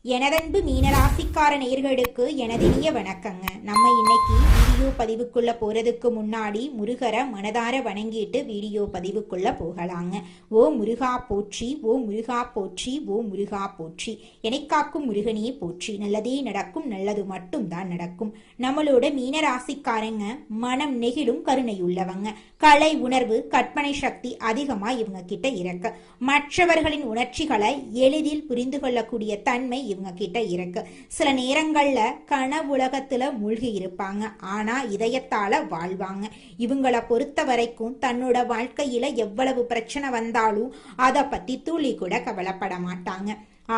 எனதன்பு மீனராசிக்கார நேயர்களுக்கு எனதினிய வணக்கங்க. நம்ம இன்னைக்கு வீடியோ பதிவுக்குள்ள போறதுக்கு முன்னாடி முருகரை மனதார வணங்கிட்டு வீடியோ பதிவுக்குள்ள போகலாங்க. ஓ முருகா போற்றி, ஓ முருகா போற்றி, ஓ முருகா போற்றி, எனைக்காக்கும் முருகனே போற்றி. நல்லதே நடக்கும், நல்லது மட்டும் தான் நடக்கும். நம்மளோட மீனராசிக்காரங்க மனம் நெகிழும் கருணையுள்ளவங்க. கலை உணர்வு, கற்பனை சக்தி அதிகமா இவங்க கிட்ட இருக்கு. மற்றவர்களின் உணர்ச்சிகளை எளிதில் புரிந்து கொள்ளக்கூடிய தன்மை இவங்க கிட்ட இருக்கு. சில நேரங்கள்ல கனவுலகத்துல மூழ்கி இருப்பாங்க, ஆனா இதயத்தால வாழ்வாங்க. இவங்கள பொறுத்த வரைக்கும் தன்னோட வாழ்க்கையில எவ்வளவு பிரச்சனை வந்தாலும் அதை பத்தி துளி கூட கவலைப்பட மாட்டாங்க.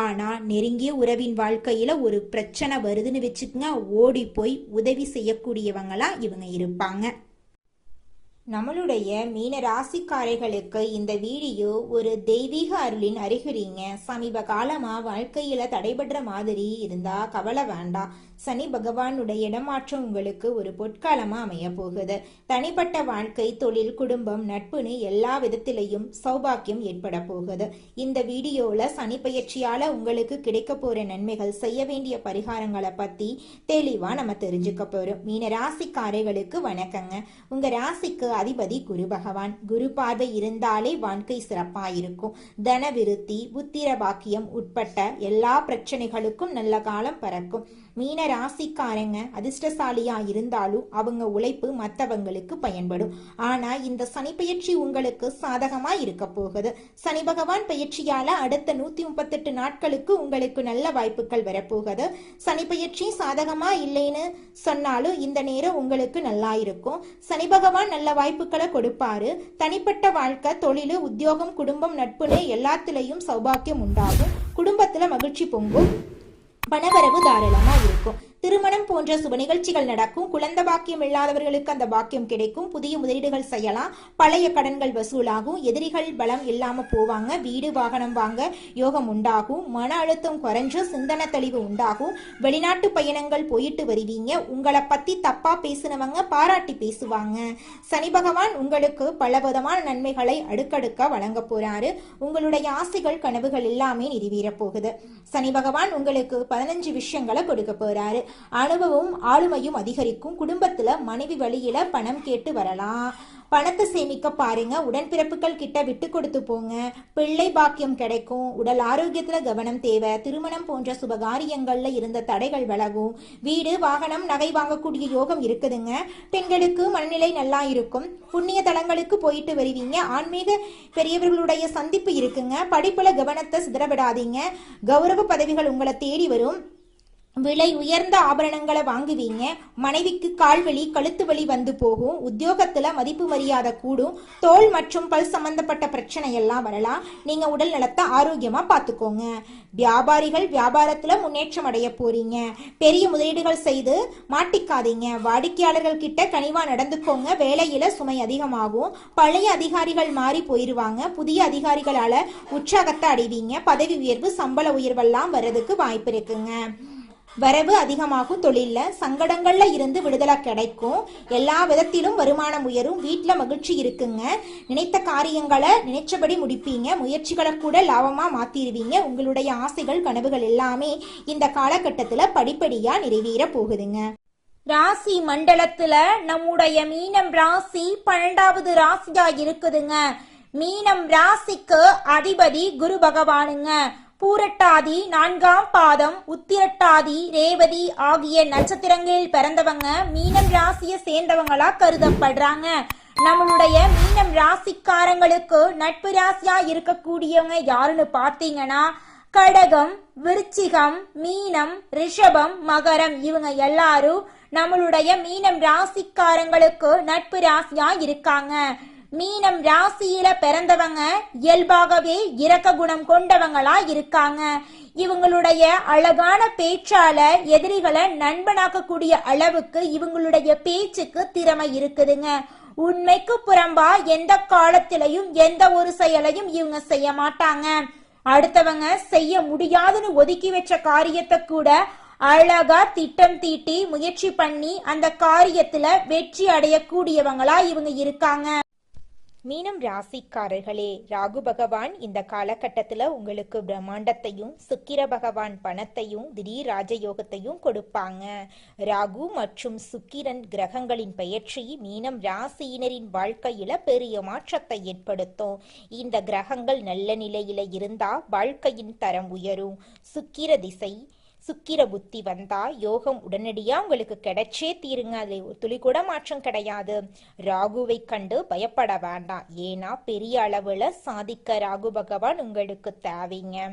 ஆனா நெருங்கிய உறவின் வாழ்க்கையில ஒரு பிரச்சனை வருதுன்னு வச்சுக்கோங்க, ஓடி போய் உதவி செய்யக்கூடியவங்களா இவங்க இருப்பாங்க. நம்மளுடைய மீன ராசிக்காரர்களுக்கு இந்த வீடியோ ஒரு தெய்வீக அருளின் அறிகுறிங்க. சமீப காலமா வாழ்க்கையில தடைபடுற மாதிரி இருந்தா கவலை வேண்டாம். சனி பகவானுடைய இடமாற்றம் உங்களுக்கு ஒரு பொற்காலமா அமைய போகுது. தனிப்பட்ட வாழ்க்கை, தொழில், குடும்பம், நட்புன்னு எல்லா விதத்திலையும் சௌபாக்கியம் ஏற்பட போகுது. இந்த வீடியோல சனி பயிற்சியால உங்களுக்கு கிடைக்க போற நன்மைகள், செய்ய வேண்டிய பரிகாரங்களை பத்தி தெளிவா நம்ம தெரிஞ்சுக்க போறோம். மீன ராசிக்காரர்களுக்கு வணக்கங்க. உங்க ராசிக்கு அதிபதி குரு பகவான். குரு பார்வை இருந்தாலே வாழ்க்கை சிறப்பாயிருக்கும். தன விருத்தி, புத்திர பாக்கியம் உட்பட்ட எல்லா பிரச்சனைகளுக்கும் நல்ல காலம் பறக்கும். மீன ராசிக்காரங்க அதிர்ஷ்டசாலியா இருந்தாலும் அவங்க உழைப்பு மற்றவங்களுக்கு பயன்படும். ஆனா இந்த சனி பயிற்சி உங்களுக்கு சாதகமா இருக்க போகுது. சனி பகவான் பயிற்சியால அடுத்த 138 நாட்களுக்கு உங்களுக்கு நல்ல வாய்ப்புகள் வரப்போகுது. சனி பயிற்சி சாதகமா இல்லைன்னு சொன்னாலும் இந்த நேரம் உங்களுக்கு நல்லா இருக்கும். சனி பகவான் நல்ல வாய்ப்புகளை கொடுப்பாரு. தனிப்பட்ட வாழ்க்கை, தொழில், உத்தியோகம், குடும்பம், நட்புன்னு எல்லாத்திலையும் சௌபாக்கியம் உண்டாகும். குடும்பத்துல மகிழ்ச்சி பொங்கும். பணவரவு தாராளமா இருக்கும். திருமணம் போன்ற சுப நிகழ்ச்சிகள் நடக்கும். குழந்தை பாக்கியம் இல்லாதவர்களுக்கு அந்த பாக்கியம் கிடைக்கும். புதிய முதலீடுகள் செய்யலாம். பழைய கடன்கள் வசூலாகும். எதிரிகள் பலம் இல்லாம போவாங்க. வீடு வாகனம் வாங்க யோகம் உண்டாகும். மன அழுத்தம் குறைஞ்சு சிந்தனை தெளிவு உண்டாகும். வெளிநாட்டு பயணங்கள் போயிட்டு வருவீங்க. உங்களை பத்தி தப்பா பேசினவங்க பாராட்டி பேசுவாங்க. சனி பகவான் உங்களுக்கு பலவிதமான நன்மைகளை அடுக்கடுக்க வழங்க போறாரு. உங்களுடைய ஆசைகள், கனவுகள் எல்லாமே நிறைவேற போகுது. சனி பகவான் உங்களுக்கு 15 விஷயங்களை கொடுக்க போறாரு. அனுபவம், ஆளுமையும் அதிகரிக்கும். குடும்பத்துல மனைவி வழியில பணம் கேட்டு வரலாம். பணத்தை சேமிக்க பாருங்க. உடன்பிறப்புகள் கிட்ட விட்டு கொடுத்து போங்க. பிள்ளை பாக்கியம் கிடைக்கும். உடல் ஆரோக்கியத்துல கவனம் தேவை. திருமணம் போன்ற சுபகாரியங்கள்ல இருந்த தடைகள் விலகும். வீடு, வாகனம், நகை வாங்கக்கூடிய யோகம் இருக்குதுங்க. பெண்களுக்கு மனநிலை நல்லா இருக்கும். புண்ணிய தலங்களுக்கு போயிட்டு வருவீங்க. ஆன்மீக பெரியவர்களுடைய சந்திப்பு இருக்குங்க. படிப்புல கவனத்தை சிதறவிடாதீங்க. கௌரவ பதவிகள் உங்களை தேடி வரும். விலை உயர்ந்த ஆபரணங்களை வாங்குவீங்க. மனைவிக்கு கால்வலி, கழுத்து வலி வந்து போகும். உத்தியோகத்துல மதிப்பு மரியாதை கூடும். தோல் மற்றும் பல் சம்பந்தப்பட்ட பிரச்சனை எல்லாம் வரலாம். நீங்க உடல் நலத்தை ஆரோக்கியமா பார்த்துக்கோங்க. வியாபாரிகள் வியாபாரத்துல முன்னேற்றம் அடைய போறீங்க. பெரிய முதலீடுகள் செய்து மாட்டிக்காதீங்க. வாடிக்கையாளர்கள் கிட்ட கனிவா நடந்துக்கோங்க. வேலையில சுமை அதிகமாகும். பழைய அதிகாரிகள் மாறி போயிருவாங்க. புதிய அதிகாரிகளால உற்சாகத்தை அடைவீங்க. பதவி உயர்வு, சம்பள உயர்வெல்லாம் வர்றதுக்கு வாய்ப்பு இருக்குங்க. வரவு அதிகமாகும். தொழில சங்கடங்கள்ல இருந்து விடுதலை கிடைக்கும். எல்லா விதத்திலும் வருமானம் உயரும். வீட்டுல மகிழ்ச்சி இருக்குங்க. நினைத்த காரியங்களை நினைச்சபடி முடிப்பீங்க. முயற்சிகளை கூட லாபமா மாத்திருவீங்க. உங்களுடைய ஆசைகள், கனவுகள் எல்லாமே இந்த காலகட்டத்துல படிப்படியா நிறைவேற போகுதுங்க. ராசி மண்டலத்துல நம்முடைய மீனம் ராசி 12வது ராசியா இருக்குதுங்க. மீனம் ராசிக்கு அதிபதி குரு பகவானுங்க. பூரட்டாதி 4ஆம் பாதம், உத்திரட்டாதி, ரேவதி ஆகிய நட்சத்திரங்களில் பிறந்தவங்க மீனம் ராசியை சேர்ந்தவங்களா கருதப்படுறாங்க. நம்மளுடைய மீனம் ராசிக்காரங்களுக்கு நட்பு ராசியா இருக்கக்கூடியவங்க யாருன்னு பார்த்தீங்கன்னா கடகம், விருச்சிகம், மீனம், ரிஷபம், மகரம் இவங்க எல்லாரும் நம்மளுடைய மீனம் ராசிக்காரங்களுக்கு நட்பு ராசியா இருக்காங்க. மீனம் ராசியில பிறந்தவங்க இயல்பாகவே இரக்க குணம் கொண்டவங்களா இருக்காங்க. இவங்களுடைய அழகான பேச்சால எதிரிகளை நண்பனாக்கக்கூடிய அளவுக்கு இவங்களுடைய பேச்சுக்கு திறமை இருக்குதுங்க. உண்மைக்கு புறம்பா எந்த காலத்திலையும் எந்த ஒரு செயலையும் இவங்க செய்ய மாட்டாங்க. அடுத்தவங்க செய்ய முடியாதுன்னு ஒதுக்கி வச்ச காரியத்தை கூட அழகா திட்டம் தீட்டி முயற்சி பண்ணி அந்த காரியத்துல வெற்றி அடையக்கூடியவங்களா இவங்க இருக்காங்க. மீனம் ராசிக்காரர்களே, ராகு பகவான் இந்த காலகட்டத்துல உங்களுக்கு பிரம்மாண்டத்தையும், சுக்கிர பகவான் பணத்தையும், திடீர் ராஜயோகத்தையும் கொடுப்பாங்க. ராகு மற்றும் சுக்கிரன் கிரகங்களின் பெயர்ச்சி மீனம் ராசியினரின் வாழ்க்கையில பெரிய மாற்றத்தை ஏற்படுத்தும். இந்த கிரகங்கள் நல்ல நிலையில இருந்தா வாழ்க்கையின் தரம் உயரும். சுக்கிர புத்தி வந்தா யோகம் உடனடியா உங்களுக்கு கிடைச்சே தீருங்க. அது ஒரு துளி கூட மாற்றம் கிடையாது. ராகுவை கண்டு பயப்பட வேண்டாம். ஏன்னா பெரிய அளவுல சாதிக்க ராகு பகவான் உங்களுக்கு தேவைங்க.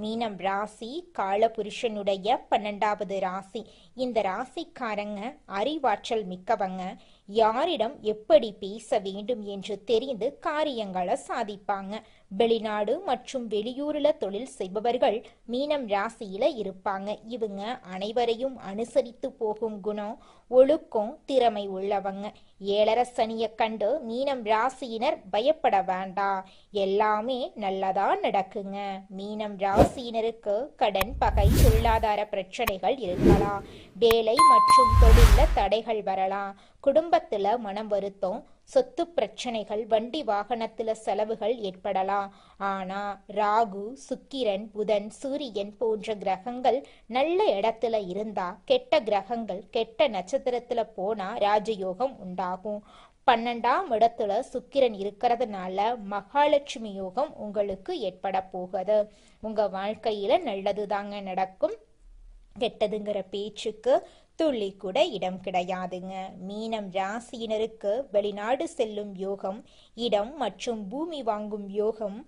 மீனம் ராசி காலபுருஷனுடைய 12வது ராசி. இந்த ராசிக்காரங்க அறிவாற்றல் மிக்கவங்க. யாரிடம் எப்படி பேச வேண்டும் என்று தெரிந்து காரியங்களை சாதிப்பாங்க. வெளிநாடு மற்றும் வெளியூர்ல தொழில் செய்பவர்கள் மீனம் ராசியில இருப்பாங்க. இவங்க அனைவரையும் அனுசரித்து போகும் குணம், ஒழுக்கம், திறமை உள்ளவங்க. ஏழரை சனிய கண்டு மீனம் ராசியினர் பயப்பட வேண்டாம். எல்லாமே நல்லதா நடக்குங்க. மீனம் ராசியினருக்கு கடன், பகை, பொருளாதார பிரச்சனைகள் இருக்கலாம். வேலை மற்றும் தொழில தடைகள் வரலாம். குடும்பத்துல மனம் வருத்தம், சொத்து பிரச்சனைகள், வண்டி வாகனத்துல செலவுகள் ஏற்படலாம். ஆனா ராகு, சுக்கிரன், புதன், சூரியன் போன்ற கிரகங்கள் நல்ல இடத்துல இருந்தா, கெட்ட கிரகங்கள் கெட்ட நட்சத்திரத்துல போனா ராஜயோகம் உண்டாகும். 12ஆம் இடத்துல சுக்கிரன் இருக்கிறதுனால மகாலட்சுமி யோகம் உங்களுக்கு ஏற்பட போகுது. உங்க வாழ்க்கையில நல்லதுதாங்க நடக்கும். கெட்டதுங்கிற பேச்சுக்கு துள்ளி கூட இடம் கிடையாதுங்க. மீனம் ராசியினருக்கு வெளிநாடு செல்லும் யோகம், இடம் மற்றும் பூமி வாங்கும் யோகம்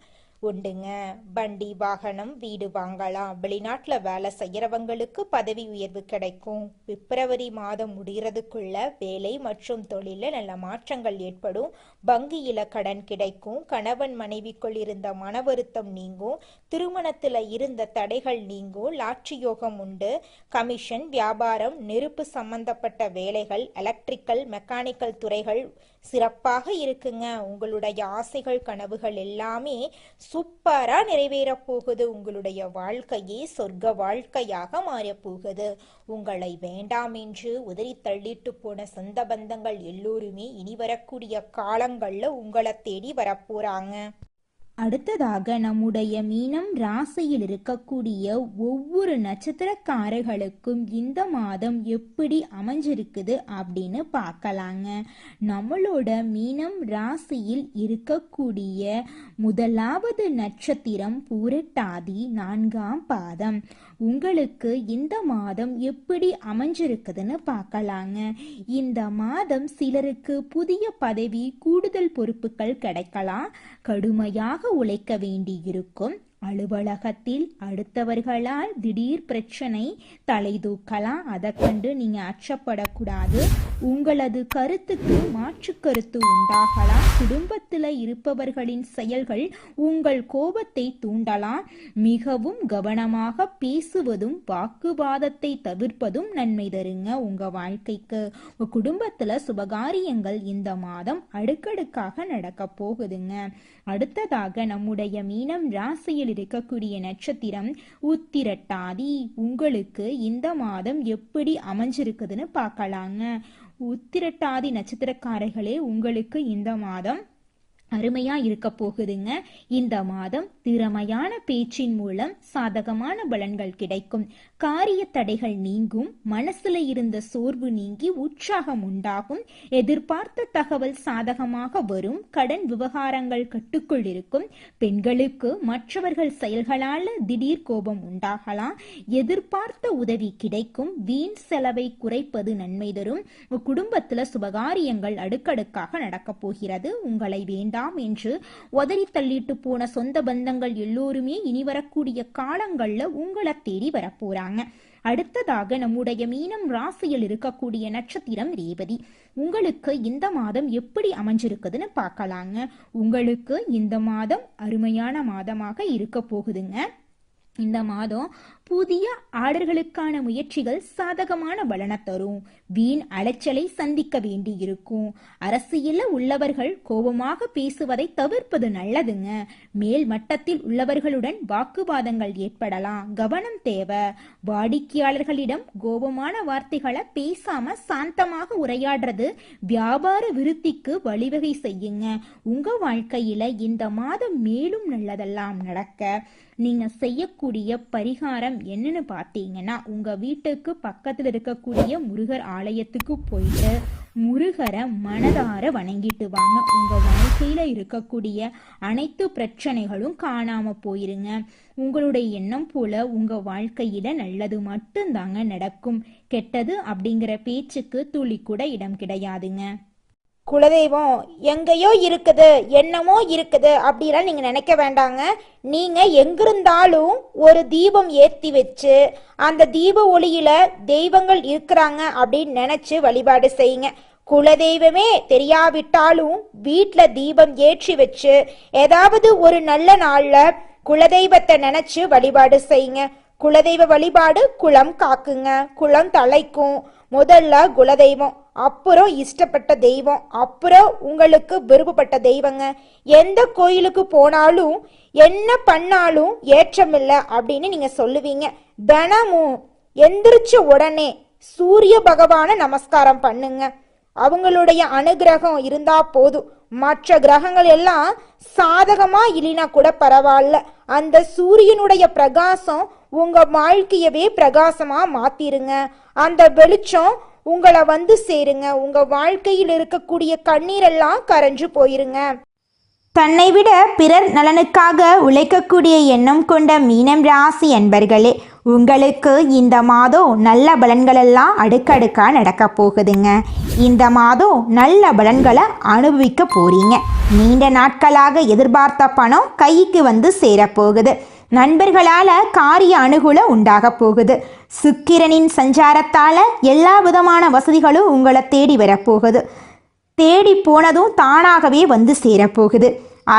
உண்டுங்க. வண்டி, வாகனம், வீடு வாங்கலாம். வெளிநாட்டுல வேலை செய்யறவங்களுக்கு பதவி உயர்வு கிடைக்கும். பிப்ரவரி மாதம் முடிகிறதுக்குள்ள வேலை மற்றும் தொழில நல்ல மாற்றங்கள் ஏற்படும். வங்கியில கடன் கிடைக்கும். கணவன் மனைவிக்குள் இருந்த மன வருத்தம் நீங்கும். திருமணத்துல இருந்த தடைகள் நீங்கும். லாட்சி யோகம் உண்டு. கமிஷன், வியாபாரம், நெருப்பு சம்பந்தப்பட்ட வேலைகள், எலக்ட்ரிக்கல், மெக்கானிக்கல் துறைகள் சிறப்பாக இருக்குங்க. உங்களுடைய ஆசைகள், கனவுகள் எல்லாமே சூப்பரா நிறைவேற போகுது. உங்களுடைய வாழ்க்கையே சொர்க்க வாழ்க்கையாக மாறப் போகுது. உங்களை வேண்டாம் என்று உதறி தள்ளிட்டு போன சொந்த பந்தங்கள் எல்லோருமே இனி வரக்கூடிய காலங்கள்ல உங்களை தேடி வரப்போறாங்க. அடுத்ததாக நம்முடைய மீனம் ராசியில் இருக்கக்கூடிய ஒவ்வொரு நட்சத்திரக்காரர்களுக்கும் இந்த மாதம் எப்படி அமைஞ்சிருக்குது அப்படின்னு பார்க்கலாங்க. நம்மளோட மீனம் ராசியில் இருக்கக்கூடிய முதலாவது நட்சத்திரம் பூரட்டாதி 4ஆம் பாதம். உங்களுக்கு இந்த மாதம் எப்படி அமைஞ்சிருக்குதுன்னு பார்க்கலாங்க. இந்த மாதம் சிலருக்கு புதிய பதவி, கூடுதல் பொறுப்புகள் கிடைக்கலாம். கடுமையாக உழைக்க வேண்டியிருக்கும். அலுவலகத்தில் அடுத்தவர்களால் திடீர் பிரச்சனை தலை தூக்கலாம். அதை கண்டு நீங்க அச்சப்படக்கூடாது. உங்களது கருத்துக்கு மாற்று கருத்து உண்டாகலாம். குடும்பத்தில் இருப்பவர்களின் செயல்கள் உங்கள் கோபத்தை தூண்டலாம். மிகவும் கவனமாக பேசுவதும் வாக்குவாதத்தை தவிர்ப்பதும் நன்மை தருங்க உங்க வாழ்க்கைக்கு. குடும்பத்துல சுபகாரியங்கள் இந்த மாதம் அடுக்கடுக்காக நடக்க போகுதுங்க. அடுத்ததாக நம்முடைய மீனம் ராசியில் இருக்கக்கூடிய நட்சத்திரம் உத்திரட்டாதி. உங்களுக்கு இந்த மாதம் எப்படி அமைஞ்சிருக்குதுன்னு பார்க்கலாங்க. உத்திரட்டாதி நட்சத்திரக்காரர்களே, உங்களுக்கு இந்த மாதம் அருமையா இருக்க போகுதுங்க. இந்த மாதம் திறமையான பேச்சின் மூலம் சாதகமான பலன்கள் கிடைக்கும். காரிய தடைகள் நீங்கும். மனசுல இருந்த சோர்வு நீங்கி உற்சாகம் உண்டாகும். எதிர்பார்த்த தகவல் சாதகமாக வரும். கடன் விவகாரங்கள் கட்டுக்குள் இருக்கும். பெண்களுக்கு மற்றவர்கள் செயல்களால திடீர் கோபம் உண்டாகலாம். எதிர்பார்த்த உதவி கிடைக்கும். வீண் செலவை குறைப்பது நன்மை தரும். குடும்பத்துல சுபகாரியங்கள் அடுக்கடுக்காக நடக்க போகிறது. உங்களை வேண்டாம் என்று உதறி தள்ளிட்டு போன சொந்த பந்தங்கள் எல்லோருமே இனி வரக்கூடிய காலங்கள்ல உங்களை தேடி வரப்போறாங்க. அடுத்ததாக நம்முடைய மீனம் ராசியில் இருக்கக்கூடிய நட்சத்திரம் ரேவதி. உங்களுக்கு இந்த மாதம் எப்படி அமைஞ்சிருக்குதுன்னு பார்க்கலாங்க. உங்களுக்கு இந்த மாதம் அருமையான மாதமாக இருக்க போகுதுங்க. இந்த மாதம் புதிய ஆர்டர்களுக்கான முயற்சிகள் சாதகமான பலனை தரும். வீண் அலைச்சலை சந்திக்க வேண்டி இருக்கும். அரசியல்ல உள்ளவர்கள் கோபமாக பேசுவதை தவிர்ப்பது நல்லதுங்க. மேல் மட்டத்தில் உள்ளவர்களுடன் வாக்குவாதங்கள் ஏற்படலாம், கவனம் தேவை. வாடிக்கையாளர்களிடம் கோபமான வார்த்தைகளை பேசாம சாந்தமாக உரையாடுறது வியாபார விருத்திக்கு வழிவகை செய்யுங்க. உங்க வாழ்க்கையில இந்த மாதம் மேலும் நல்லதெல்லாம் நடக்க நீங்க செய்யக்கூடிய பரிகாரம் என்னன்னு பார்த்தீங்கன்னா, உங்க வீட்டுக்கு பக்கத்தில் இருக்கக்கூடிய முருகர் ஆலயத்துக்கு போயிட்டு முருகரை மனதார வணங்கிட்டு வாங்க. உங்க வாழ்க்கையில இருக்கக்கூடிய அனைத்து பிரச்சனைகளும் காணாம போயிருங்க. உங்களுடைய எண்ணம் போல உங்க வாழ்க்கையில நல்லது மட்டும்தாங்க நடக்கும். கெட்டது அப்படிங்கிற பேச்சுக்கு துளி கூட இடம் கிடையாதுங்க. குலதெய்வம் எங்கேயோ இருக்குது, என்னமோ இருக்குது அப்படிலாம் நீங்க நினைக்க வேண்டாங்க. நீங்க எங்கிருந்தாலும் ஒரு தீபம் ஏற்றி வச்சு அந்த தீப ஒளியில தெய்வங்கள் இருக்கிறாங்க அப்படின்னு நினைச்சு வழிபாடு செய்யுங்க. குலதெய்வமே தெரியாவிட்டாலும் வீட்டுல தீபம் ஏற்றி வச்சு ஏதாவது ஒரு நல்ல நாள்ல குலதெய்வத்தை நினைச்சு வழிபாடு செய்யுங்க. குலதெய்வ வழிபாடு குலம் காக்குங்க, குலம் தலைக்கும். முதல்ல குலதெய்வம், அப்புறம் இஷ்டப்பட்ட தெய்வம், அப்புறம் உங்களுக்கு விருப்பப்பட்ட தெய்வங்க. எந்த கோயிலுக்கு போனாலும் என்ன பண்ணாலும் ஏற்றமில்லை அப்படின்னு நீங்க சொல்லுவீங்க. தினமும் எந்திரிச்ச உடனே சூரிய பகவான நமஸ்காரம் பண்ணுங்க. அவங்களுடைய அனுகிரகம் இருந்தா போதும். மற்ற கிரகங்கள் எல்லாம் சாதகமா இல்லைனா கூட பரவாயில்ல, அந்த சூரியனுடைய பிரகாசம் உங்க வாழ்க்கையவே பிரகாசமா மாத்திருங்க. அந்த வெளிச்சம் உங்களை வந்து சேருங்க. உங்க வாழ்க்கையில் இருக்கக்கூடிய கண்ணீரெல்லாம் கரைஞ்சு போயிருங்க. தன்னை விட பிறர் நலனுக்காக உழைக்கக்கூடிய எண்ணம் கொண்ட மீனம் ராசி அன்பர்களே, உங்களுக்கு இந்த மாதம் நல்ல பலன்களெல்லாம் அடுக்கடுக்கா நடக்க போகுதுங்க. இந்த மாதம் நல்ல பலன்களை அனுபவிக்க போறீங்க. நீண்ட நாட்களாக எதிர்பார்த்த பணம் கைக்கு வந்து சேரப்போகுது. நண்பர்களால காரிய அனுகூலம் உண்டாக போகுது. சுக்கிரனின் சஞ்சாரத்தால எல்லா விதமான வசதிகளும் உங்களை தேடி வரப்போகுது. தேடி போனதும் தானாகவே வந்து சேரப்போகுது.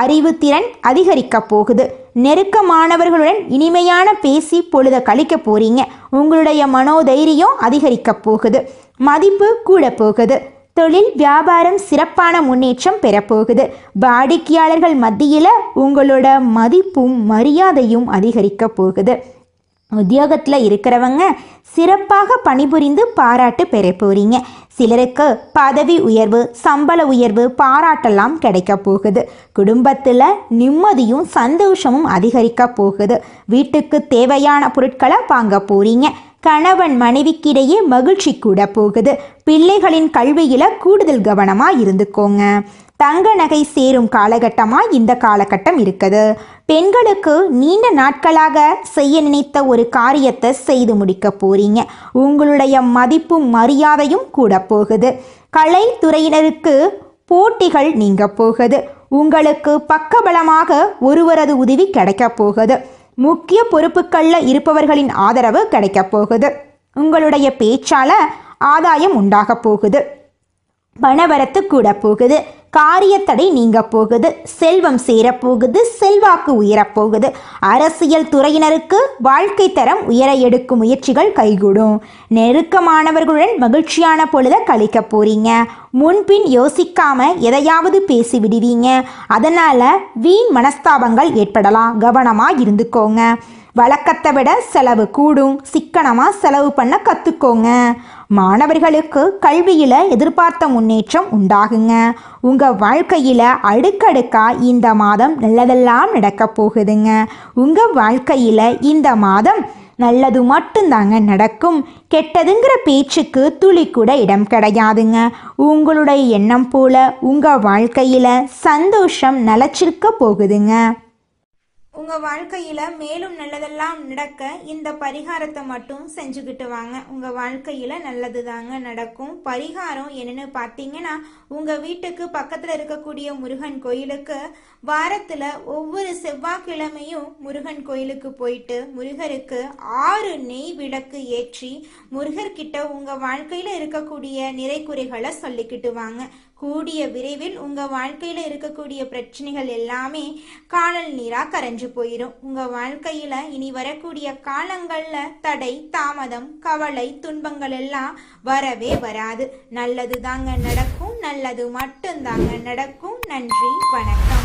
அறிவு திறன் அதிகரிக்க போகுது. நெருக்கமானவர்களுடன் இனிமையான பேசி பொழுத கழிக்க போறீங்க. உங்களுடைய மனோதைரியம் அதிகரிக்க போகுது. மதிப்பு கூட போகுது. தொழில் வியாபாரம் சிறப்பான முன்னேற்றம் பெறப்போகுது. வாடிக்கையாளர்கள் மத்தியில் உங்களோட மதிப்பும் மரியாதையும் அதிகரிக்க போகுது. உத்தியோகத்தில் இருக்கிறவங்க சிறப்பாக பணிபுரிந்து பாராட்டு பெற போறீங்க. சிலருக்கு பதவி உயர்வு, சம்பள உயர்வு, பாராட்டெல்லாம் கிடைக்க போகுது. குடும்பத்தில் நிம்மதியும் சந்தோஷமும் அதிகரிக்க போகுது. வீட்டுக்கு தேவையான பொருட்களை வாங்க போறீங்க. கணவன் மனைவிக்கிடையே மகிழ்ச்சி கூட போகுது. பிள்ளைகளின் கல்வியில கூடுதல் கவனமா இருந்துக்கோங்க. தங்க நகை சேரும் காலகட்டமா இந்த காலகட்டம் இருக்குது. பெண்களுக்கு நீண்ட நாட்களாக செய்ய நினைத்த ஒரு காரியத்தை செய்து முடிக்க போறீங்க. உங்களுடைய மதிப்பும் மரியாதையும் கூட போகுது. கலைத்துறையினருக்கு போட்டிகள் நீங்க போகுது. உங்களுக்கு பக்கபலமாக ஒருவரது உதவி கிடைக்க போகுது. முக்கிய பொறுப்புகளில் இருப்பவர்களின் ஆதரவு கிடைக்க போகுது. உங்களுடைய பேச்சால ஆதாயம் உண்டாக போகுது. பணவரத்து கூட போகுது. காரியத்தடை நீங்க போகுது. செல்வம் சேரப்போகுது. செல்வாக்கு உயரப்போகுது. அரசியல் துறையினருக்கு வாழ்க்கை தரம் உயர எடுக்கும் முயற்சிகள் கைகூடும். நெருக்கமானவர்களுடன் மகிழ்ச்சியான பொழுத கழிக்க போறீங்க. முன்பின் யோசிக்காம எதையாவது பேசி விடுவீங்க. அதனால வீண் மனஸ்தாபங்கள் ஏற்படலாம். கவனமா இருந்துக்கோங்க. வழக்கத்தை விட செலவு கூடும். சிக்கனமா செலவு பண்ண கத்துக்கோங்க. மாணவர்களுக்கு கல்வியில எதிர்பார்த்த முன்னேற்றம் உண்டாகுங்க. உங்க வாழ்க்கையில அடுக்கடுக்கா இந்த மாதம் நல்லதெல்லாம் நடக்க போகுதுங்க. உங்க வாழ்க்கையில இந்த மாதம் நல்லது மட்டும்தாங்க நடக்கும். கெட்டதுங்கிற பேச்சுக்கு துளி கூட இடம் கிடையாதுங்க. உங்களுடைய எண்ணம் போல உங்க வாழ்க்கையில சந்தோஷம் நிலைச்சிருக்க போகுதுங்க. உங்க வாழ்க்கையில மேலும் நல்லதெல்லாம் நடக்க இந்த பரிகாரத்தை மட்டும் செஞ்சுக்கிட்டு வாங்க. உங்க வாழ்க்கையில நல்லது தாங்க நடக்கும். பரிகாரம் என்னன்னு பார்த்தீங்கன்னா, உங்க வீட்டுக்கு பக்கத்துல இருக்கக்கூடிய முருகன் கோயிலுக்கு வாரத்துல ஒவ்வொரு செவ்வாய்க்கிழமையும் முருகன் கோயிலுக்கு போயிட்டு முருகருக்கு 6 நெய் விளக்கு ஏற்றி முருகர்கிட்ட உங்க வாழ்க்கையில இருக்கக்கூடிய நிறைக்குறைகளை சொல்லிக்கிட்டு வாங்க. கூடிய விரைவில் உங்க வாழ்க்கையில இருக்கக்கூடிய பிரச்சனைகள் எல்லாமே காணல் நீரா கரைஞ்சு மறைஞ்சு போயிடும். உங்க வாழ்க்கையில இனி வரக்கூடிய காலங்கள்ல தடை, தாமதம், கவலை, துன்பங்கள் எல்லாம் வரவே வராது. நல்லது தாங்க நடக்கும், நல்லது மட்டும்தாங்க நடக்கும். நன்றி, வணக்கம்.